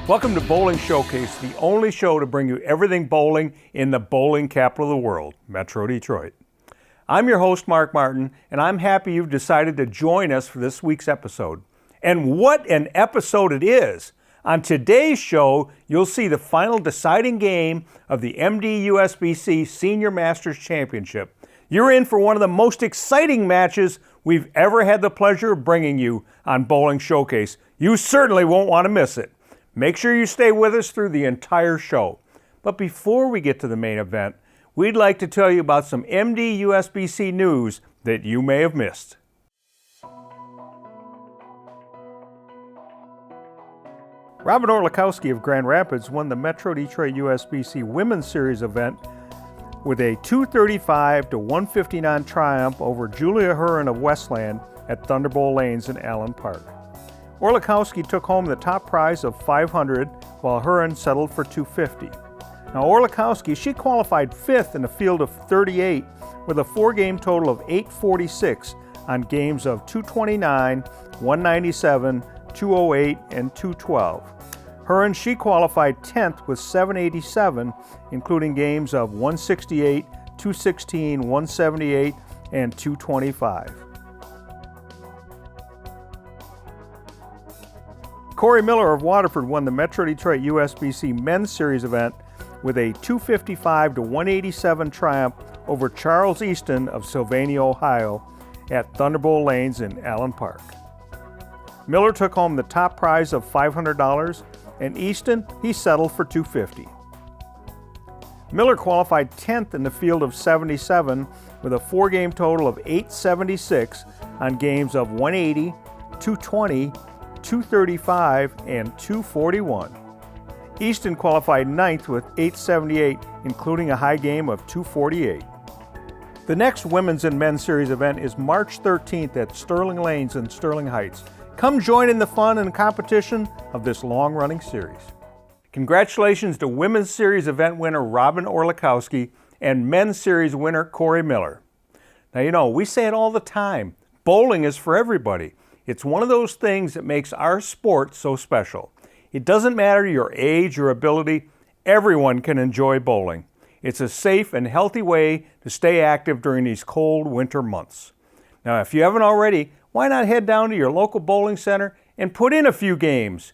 Welcome to Bowling Showcase, the only show to bring you everything bowling in the bowling capital of the world, Metro Detroit. I'm your host, Mark Martin, and I'm happy you've decided to join us for this week's episode. And what an episode it is! On today's show, you'll see the final deciding game of the MD-USBC Senior Masters Championship. You're in for one of the most exciting matches we've ever had the pleasure of bringing you on Bowling Showcase. You certainly won't want to miss it. Make sure you stay with us through the entire show. But before we get to the main event, we'd like to tell you about some MD-USBC news that you may have missed. Robin Orlikowski of Grand Rapids won the Metro Detroit USBC Women's Series event with a 235-159 triumph over Julia Huron of Westland at Thunderbolt Lanes in Allen Park. Orlikowski took home the top prize of $500, while Huron settled for $250. Now Orlikowski, she qualified 5th in a field of 38 with a 4-game total of 846 on games of 229, 197, 208, and 212. Huron, she qualified 10th with 787, including games of 168, 216, 178, and 225. Corey Miller of Waterford won the Metro Detroit USBC Men's Series event with a 255-187 triumph over Charles Easton of Sylvania, Ohio at Thunderbolt Lanes in Allen Park. Miller took home the top prize of $500, and Easton, he settled for $250. Miller qualified 10th in the field of 77 with a 4-game total of 876 on games of 180, 220, 235, and 241. Easton qualified 9th with 878, including a high game of 248. The next Women's and Men's Series event is March 13th at Sterling Lanes in Sterling Heights. Come join in the fun and competition of this long-running series. Congratulations to Women's Series event winner Robin Orlikowski and Men's Series winner Corey Miller. Now, you know, we say it all the time, bowling is for everybody. It's one of those things that makes our sport so special. It doesn't matter your age or ability, everyone can enjoy bowling. It's a safe and healthy way to stay active during these cold winter months. Now, if you haven't already, why not head down to your local bowling center and put in a few games?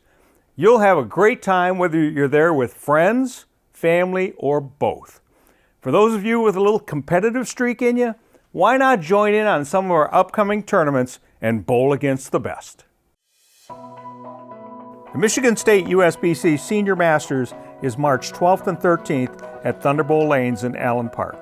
You'll have a great time whether you're there with friends, family, or both. For those of you with a little competitive streak in you, why not join in on some of our upcoming tournaments and bowl against the best? The Michigan State USBC Senior Masters is March 12th and 13th at Thunderbolt Lanes in Allen Park.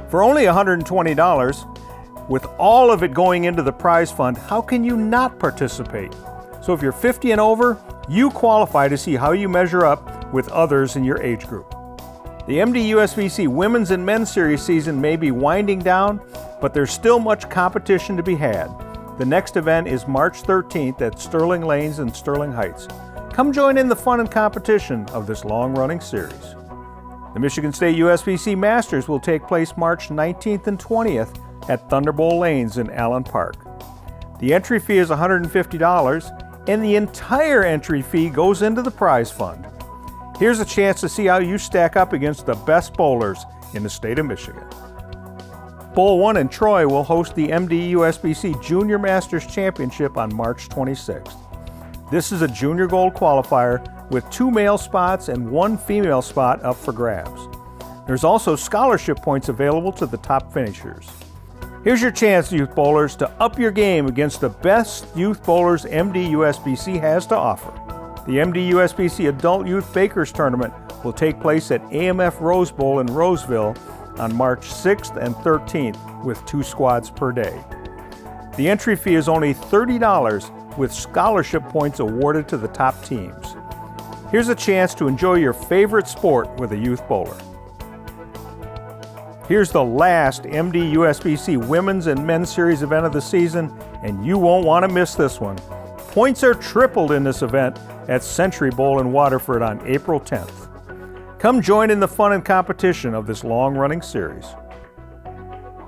For only $120, with all of it going into the prize fund, how can you not participate? So if you're 50 and over, you qualify to see how you measure up with others in your age group. The MD-USBC Women's and Men's Series season may be winding down, but there's still much competition to be had. The next event is March 13th at Sterling Lanes in Sterling Heights. Come join in the fun and competition of this long-running series. The Michigan State USBC Masters will take place March 19th and 20th at Thunderbolt Lanes in Allen Park. The entry fee is $150, and the entire entry fee goes into the prize fund. Here's a chance to see how you stack up against the best bowlers in the state of Michigan. Bowl 1 in Troy will host the MD-USBC Junior Masters Championship on March 26th. This is a junior gold qualifier with 2 male spots and 1 female spot up for grabs. There's also scholarship points available to the top finishers. Here's your chance, youth bowlers, to up your game against the best youth bowlers MD-USBC has to offer. The MD-USBC Adult Youth Bakers Tournament will take place at AMF Rose Bowl in Roseville on March 6th and 13th with 2 squads per day. The entry fee is only $30 with scholarship points awarded to the top teams. Here's a chance to enjoy your favorite sport with a youth bowler. Here's the last MD-USBC Women's and Men's Series event of the season, and you won't want to miss this one. Points are tripled in this event at Century Bowl in Waterford on April 10th. Come join in the fun and competition of this long-running series.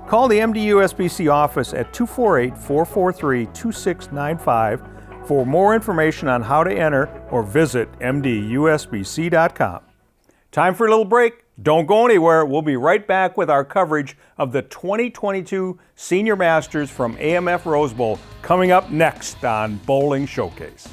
Call the MD-USBC office at 248-443-2695 For more information on how to enter, or visit mdusbc.com. Time for a little break. Don't go anywhere. We'll be right back with our coverage of the 2022 Senior Masters from AMF Rose Bowl coming up next on Bowling Showcase.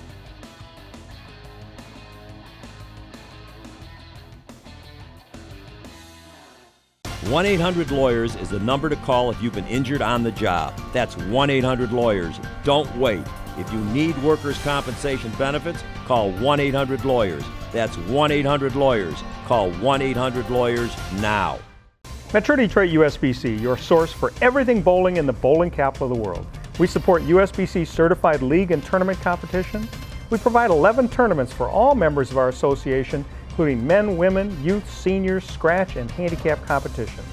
(1-800-LAWYERS) is the number to call if you've been injured on the job. That's 1-800-LAWYERS. Don't wait. If you need workers' compensation benefits, call 1-800-LAWYERS. That's 1-800-LAWYERS. Call 1-800-LAWYERS now. Metro Detroit USBC, your source for everything bowling in the bowling capital of the world. We support USBC certified league and tournament competition. We provide 11 tournaments for all members of our association, including men, women, youth, seniors, scratch, and handicap competition.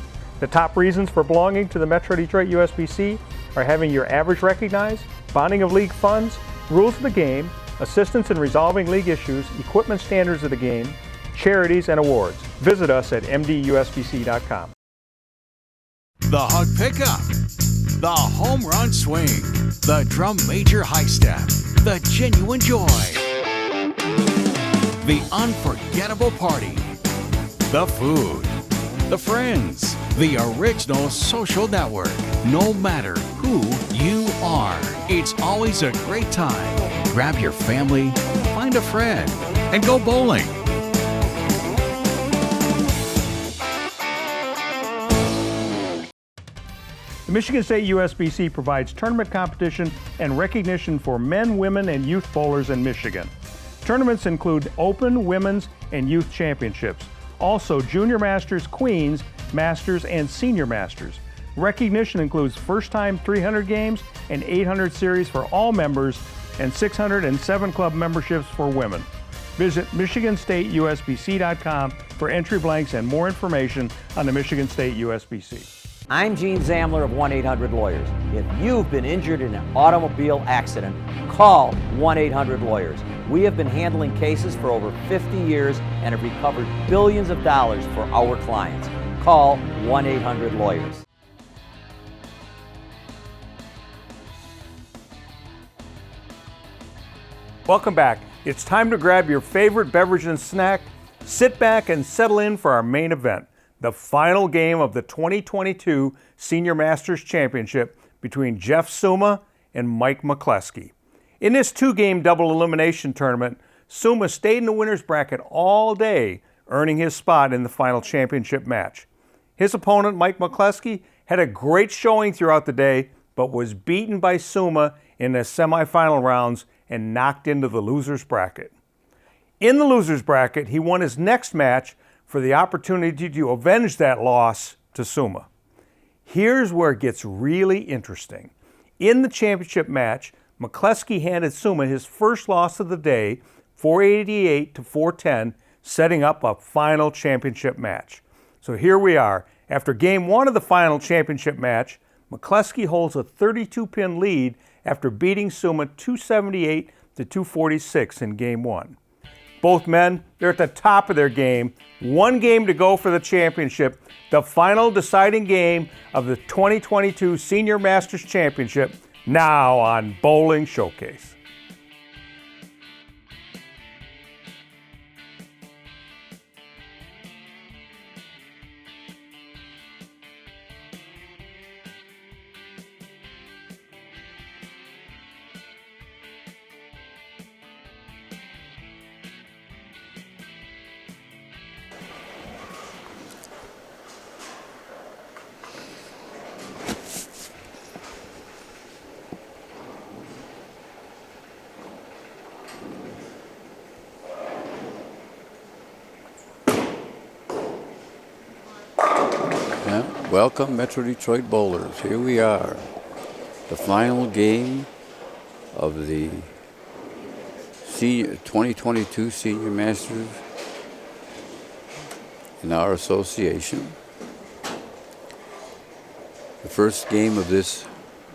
The top reasons for belonging to the Metro Detroit USBC are having your average recognized, bonding of league funds, rules of the game, assistance in resolving league issues, equipment standards of the game, charities, and awards. Visit us at mdusbc.com. The hug pickup, the home run swing, the drum major high step, the genuine joy, the unforgettable party, the food, the friends, the original social network. No matter who you are, it's always a great time. Grab your family, find a friend, and go bowling. The Michigan State USBC provides tournament competition and recognition for men, women, and youth bowlers in Michigan. Tournaments include Open, Women's, and Youth Championships. Also, Junior Masters, Queens, Masters, and Senior Masters. Recognition includes first-time 300 games and 800 series for all members and 607 club memberships for women. Visit MichiganStateUSBC.com for entry blanks and more information on the Michigan State USBC. I'm Gene Zamler of 1-800-LAWYERS. If you've been injured in an automobile accident, call 1-800-LAWYERS. We have been handling cases for over 50 years and have recovered billions of dollars for our clients. Call 1-800-LAWYERS. Welcome back. It's time to grab your favorite beverage and snack, sit back and settle in for our main event, the final game of the 2022 Senior Masters Championship between Jeff Suma and Mike McCleskey. In this two-game double elimination tournament, Suma stayed in the winner's bracket all day, earning his spot in the final championship match. His opponent, Mike McCleskey, had a great showing throughout the day, but was beaten by Suma in the semifinal rounds and knocked into the loser's bracket. In the loser's bracket, he won his next match for the opportunity to avenge that loss to Suma. Here's where it gets really interesting. In the championship match, McCleskey handed Suma his first loss of the day, 488 to 410, setting up a final championship match. So here we are. After game one of the final championship match, McCleskey holds a 32-pin lead after beating Suma 278 to 246 in game one. Both men, they're at the top of their game. One game to go for the championship, the final deciding game of the 2022 Senior Masters Championship, now on Bowling Showcase. Welcome, Metro Detroit Bowlers. Here we are, the final game of the 2022 Senior Masters in our association. The first game of this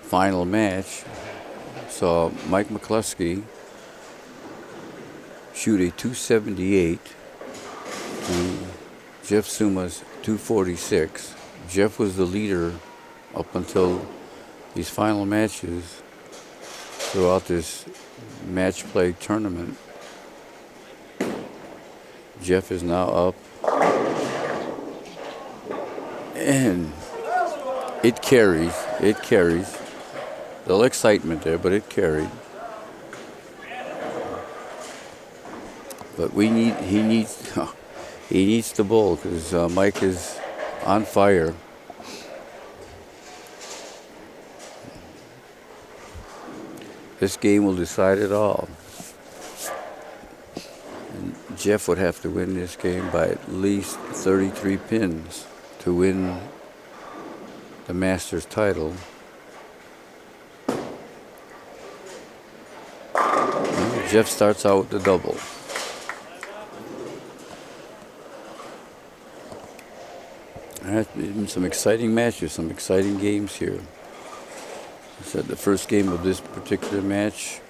final match saw Mike McCleskey shoot a 278 to Jeff Suma's 246. Jeff was the leader up until these final matches throughout this match play tournament. Jeff is now up. And it carries. It carries. A little excitement there, but it carried. But he needs to bowl because Mike is on fire. This game will decide it all. And Jeff would have to win this game by at least 33 pins to win the Masters title. And Jeff starts out with the double. There's been some exciting matches, some exciting games here. I said the first game of this particular match,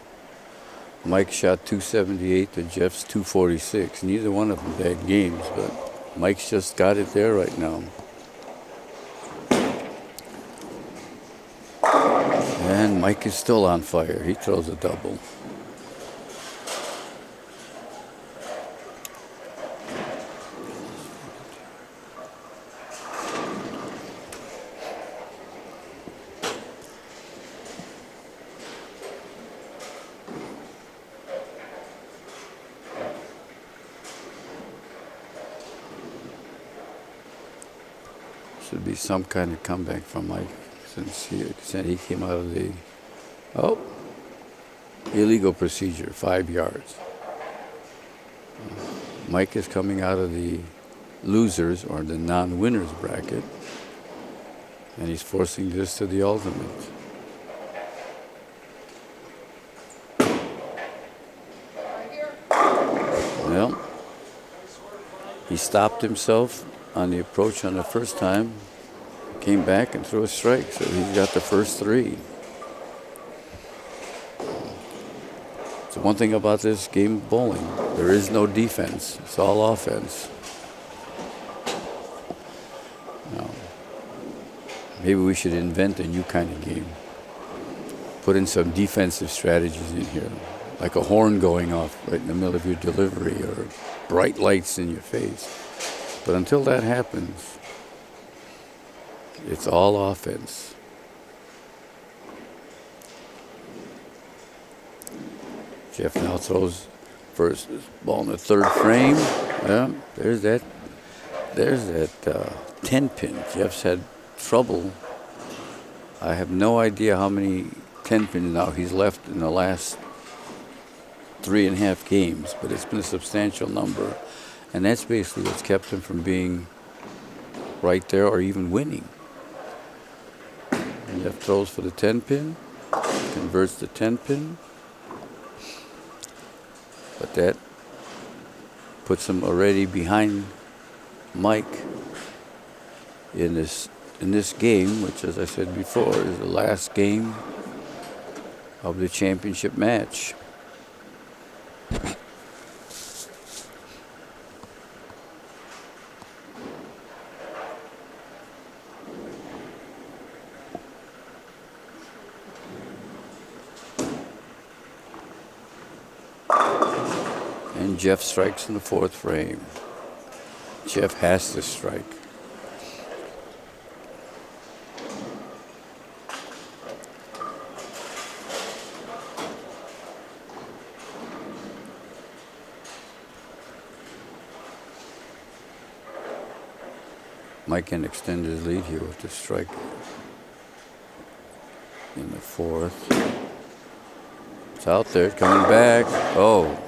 Mike shot 278 to Jeff's 246. Neither one of them bad games, but Mike's just got it there right now. And Mike is still on fire. He throws a double. Should be some kind of comeback from Mike since he came out of the illegal procedure, 5 yards. Mike is coming out of the losers or the non-winners bracket, and he's forcing this to the ultimate. Well, he stopped himself on the approach on the first time, came back and threw a strike, so he's got the first 3. So one thing about this game of bowling, there is no defense, it's all offense. Now, maybe we should invent a new kind of game. Put in some defensive strategies in here, like a horn going off right in the middle of your delivery or bright lights in your face. But until that happens, it's all offense. Jeff now throws first ball in the 3rd frame. Yeah, there's that 10 pin. Jeff's had trouble. I have no idea how many 10 pins now he's left in the last 3.5 games, but it's been a substantial number. And that's basically what's kept him from being right there or even winning. And Jeff throws for the 10 pin, converts the 10 pin. But that puts him already behind Mike in this game, which, as I said before, is the last game of the championship match. And Jeff strikes in the 4th frame. Jeff has to strike. Mike can extend his lead here with the strike in the 4th. It's out there, coming back. Oh.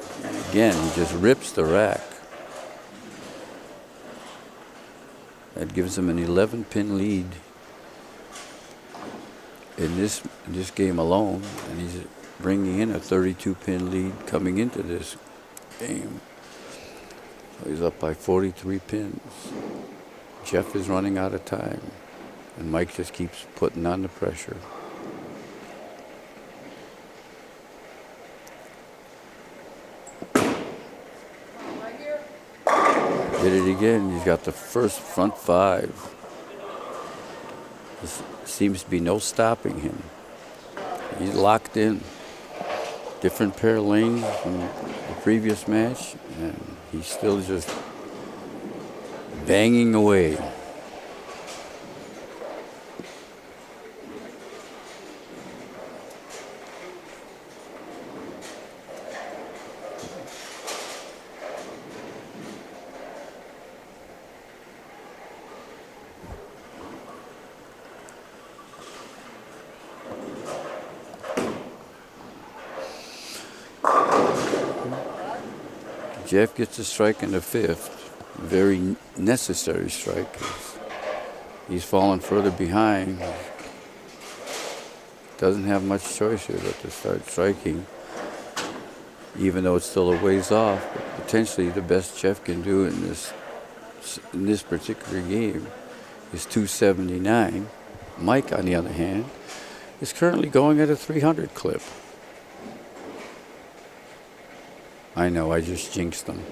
Again, he just rips the rack. That gives him an 11-pin lead in this game alone, and he's bringing in a 32-pin lead coming into this game. So he's up by 43 pins. Jeff is running out of time, and Mike just keeps putting on the pressure. Did it again. He's got the first front 5. There seems to be no stopping him. He's locked in. different pair of lanes from the previous match, and he's still just banging away. Jeff gets a strike in the fifth, a very necessary strike. He's fallen further behind. Doesn't have much choice here but to start striking, even though it's still a ways off. But potentially the best Jeff can do in this particular game is 279. Mike, on the other hand, is currently going at a 300 clip. I know, I just jinxed them.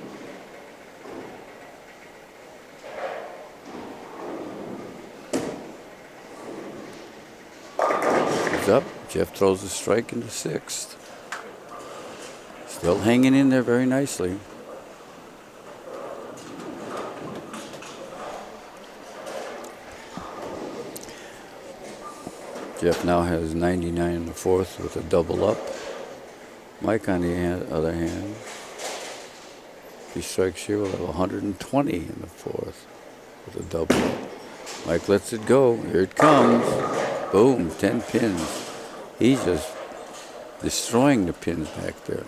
He's up. Jeff throws a strike in the sixth. Still hanging in there very nicely. Jeff now has 99 in the fourth with a double up. Mike, on the other hand, if he strikes here, will have 120 in the fourth with a double up. Mike lets it go. Here it comes. Boom, 10 pins. He's just destroying the pins back there.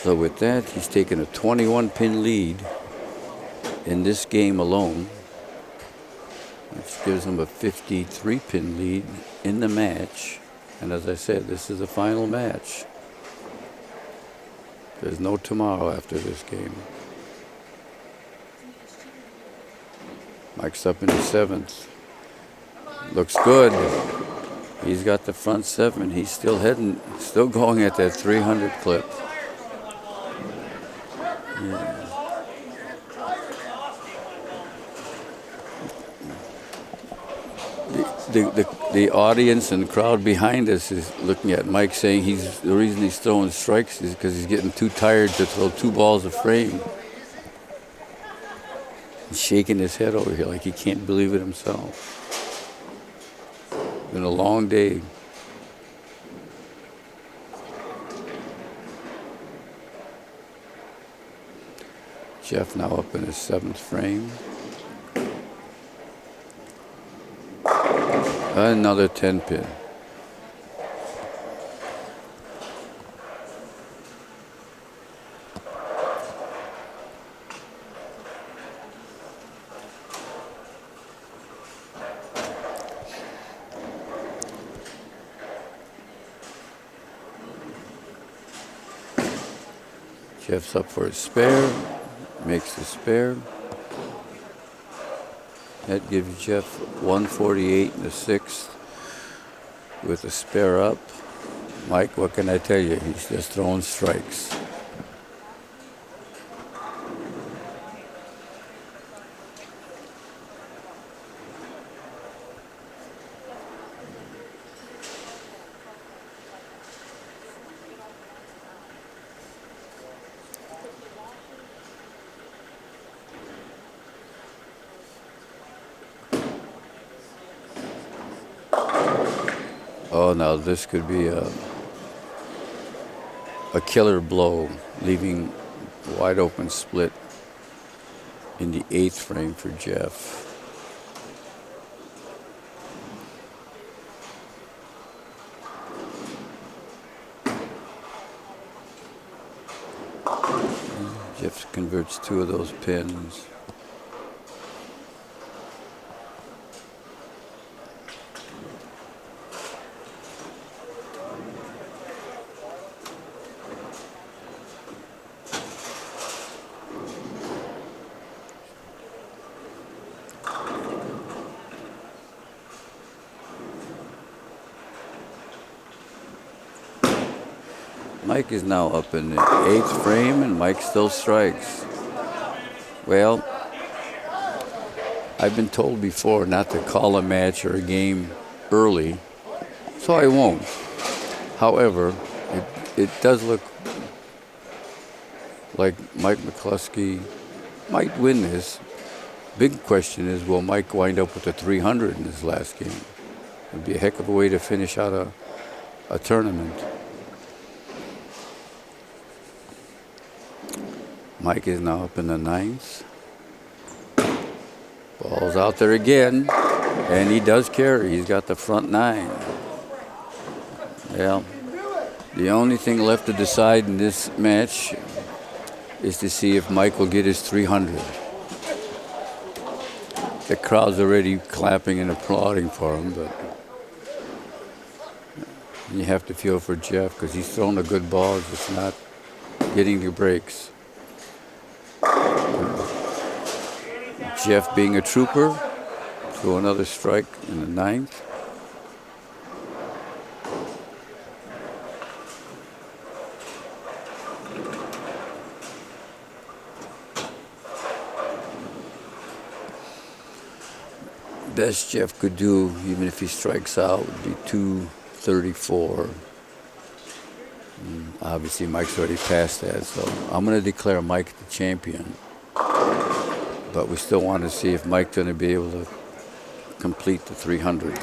So with that, he's taken a 21-pin lead in this game alone, which gives him a 53-pin lead in the match. And as I said, this is the final match. There's no tomorrow after this game. Mike's up in the seventh. Looks good. He's got the front seven. He's still going at that 300 clip. Yeah. The audience and the crowd behind us is looking at Mike, saying the reason he's throwing strikes is because he's getting too tired to throw two balls of frame. He's shaking his head over here like he can't believe it himself. Been a long day. Jeff now up in his seventh frame. Another 10 pin. Jeff's up for a spare, makes the spare. That gives Jeff 148 in the sixth with a spare up. Mike, what can I tell you? He's just throwing strikes. Oh, now this could be a killer blow, leaving a wide open split in the eighth frame for Jeff. Jeff converts two of those pins. Mike is now up in the eighth frame, and Mike still strikes. Well, I've been told before not to call a match or a game early, so I won't. However, it does look like Mike McCluskey might win this. Big question is, will Mike wind up with a 300 in his last game? It'd be a heck of a way to finish out a tournament. Mike is now up in the ninth. Ball's out there again, and he does carry. He's got the front nine. Well, the only thing left to decide in this match is to see if Mike will get his 300. The crowd's already clapping and applauding for him, but you have to feel for Jeff because he's throwing a good ball, just not getting the breaks. Jeff being a trooper, threw another strike in the ninth. Best Jeff could do, even if he strikes out, would be 234. Obviously, Mike's already passed that, so I'm going to declare Mike the champion. But we still want to see if Mike's going to be able to complete the 300.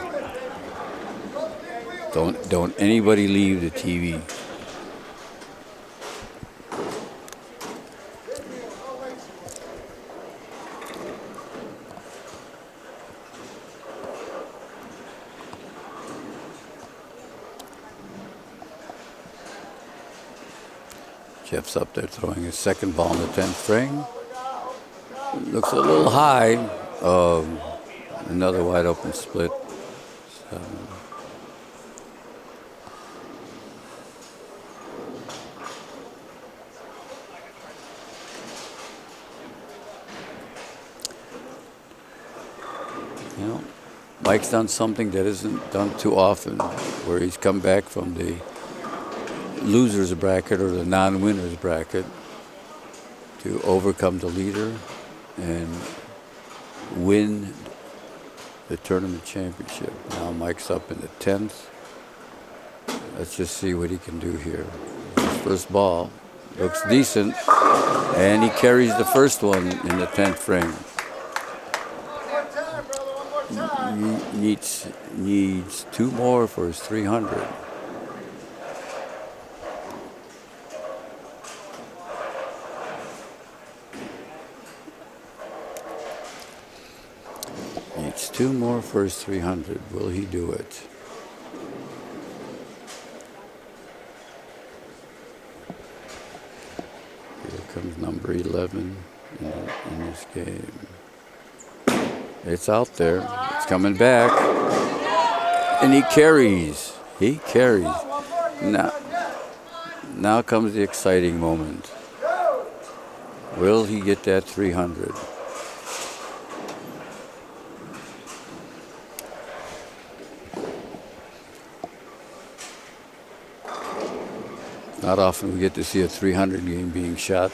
Don't anybody leave the TV. Jeff's up there throwing his second ball in the 10th frame. Looks a little high. Another wide open split. So. You know, Mike's done something that isn't done too often, where he's come back from the loser's bracket or the non-winner's bracket to overcome the leader and win the tournament championship. Now Mike's up in the 10th. Let's just see what he can do here. His first ball looks decent, and he carries the first one in the 10th frame. Needs two more for his 300. Needs two more for his 300. Will he do it? Here comes number 11 in this game. It's out there. It's coming back. And he carries. He carries. Now comes the exciting moment. Will he get that 300? Not often we get to see a 300 game being shot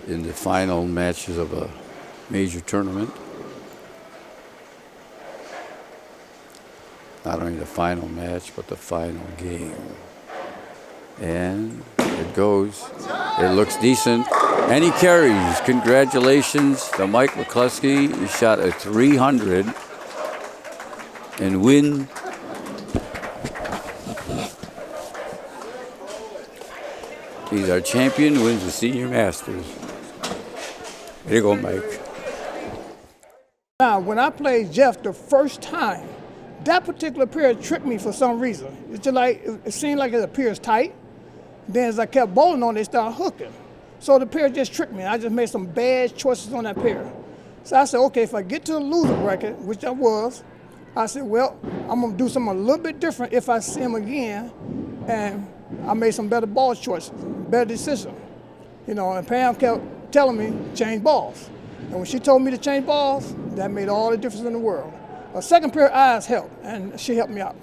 in the final matches of a major tournament. Not only the final match, but the final game. And it goes. It looks decent. And he carries. Congratulations to Mike McCluskey. He shot a 300 and win. He's our champion, wins the Senior Masters. Here you go, Mike. Now, when I played Jeff the first time, that particular pair tricked me for some reason. It's just like, it seemed like it appears tight. Then as I kept bowling on it, it started hooking. So the pair just tricked me. I just made some bad choices on that pair. So I said, okay, if I get to the loser bracket, which I was, I said, well, I'm gonna do something a little bit different if I see him again. And I made some better ball choices, better decisions. You know, and Pam kept telling me, change balls. And when she told me to change balls, that made all the difference in the world. A second pair of eyes helped, and she helped me out.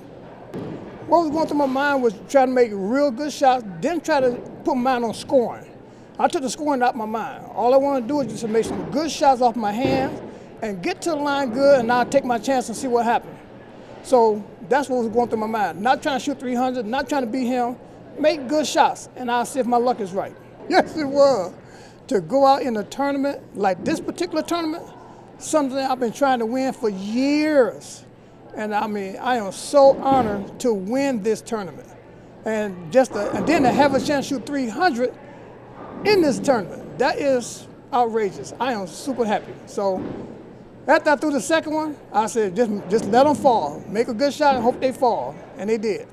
What was going through my mind was trying to make real good shots, then try to put my mind on scoring. I took the scoring out of my mind. All I want to do is just make some good shots off my hands and get to the line good, and I'll take my chance and see what happens. So that's what was going through my mind. Not trying to shoot 300, not trying to beat him, make good shots, and I'll see if my luck is right. Yes, it was. To go out in a tournament, like this particular tournament, something I've been trying to win for years. And I mean, I am so honored to win this tournament. And then to have a chance to shoot 300 in this tournament, that is outrageous. I am super happy. So after I threw the second one, I said, just let them fall. Make a good shot and hope they fall. And they did.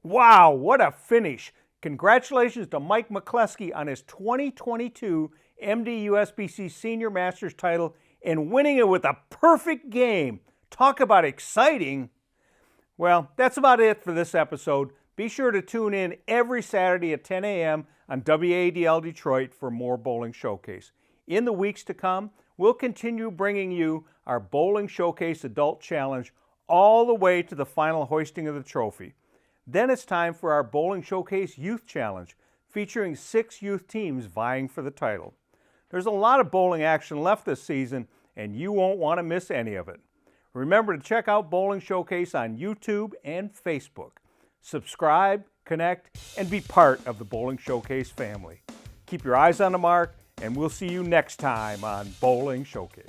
Wow, what a finish. Congratulations to Mike McCleskey on his 2022 MD USBC Senior Masters title and winning it with a perfect game. Talk about exciting. Well, that's about it for this episode. Be sure to tune in every Saturday at 10 a.m. on WADL Detroit for more Bowling Showcase. In the weeks to come, we'll continue bringing you our Bowling Showcase Adult Challenge all the way to the final hoisting of the trophy. Then it's time for our Bowling Showcase Youth Challenge, featuring 6 youth teams vying for the title. There's a lot of bowling action left this season, and you won't want to miss any of it. Remember to check out Bowling Showcase on YouTube and Facebook. Subscribe, connect, and be part of the Bowling Showcase family. Keep your eyes on the mark, and we'll see you next time on Bowling Showcase.